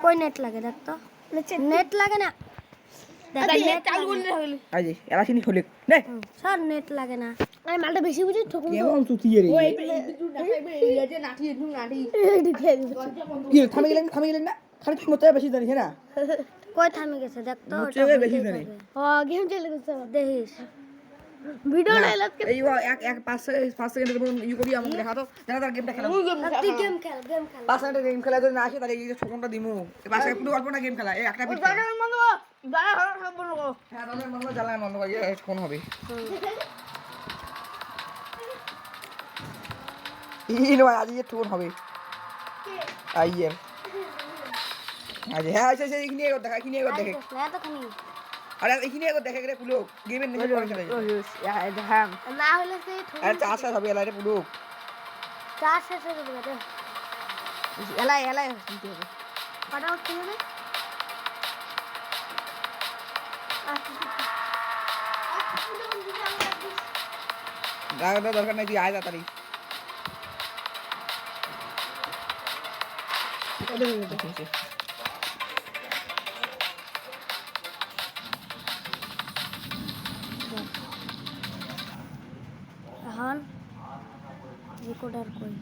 কই নেট লাগে দেখ তো নেট লাগে না দেখ নেট চালু করলে হলো এই যে এলাচিনি খোলে নে স্যার নেট লাগে না আমি মালটা বেশি বুঝি ঠকুন তো কেমন তুই রে ওই বিদ্যুৎ দেখাইবে এই যে নাঠি নাঠি কি থামে গেলেন না খালি তুই মতে বেশি জানিস না কই থামে গেছে দেখ তো মুচে বেশি জানি ও গেম চলে গেছে দেখিস ভিডিও ডায়লগ এই এক 5 সেকেন্ডের মধ্যে ইউ করি আমাকে দেখা তো জানা তার গেমটা খেলা তুই গেম খেল 5 সেকেন্ডের গেম খেলা যদি না আসে তাহলে এই ছোটটা দিমু এই 5 সেকেন্ড পুরো অল্প না গেম খেলা এই একটা পিট জানার মন জানা সব বন্ধ করো হ্যাঁ তাহলে মনে জ্বালা মন করে কোন হবে ই নো আজ এই টোন হবে আইয়ের আজ হ্যাঁ আচ্ছা আচ্ছা এখানে এগো দেখা এখানে এগো দেখে না তো খানি আরে এখানে এগো দেখে রে পুরো গেমের নিচে পড়ে খেলে হ্যাঁ না হলে সেই আরে চাষ হবে এলারে পুরো চার শেষ হয়ে যাবে রে এলাই দিতে হবে কটা উঠতে হবে গাড়িটা দরকার নাই তুই আয় তাড়াতাড়ি এখন রেকর্ডার কই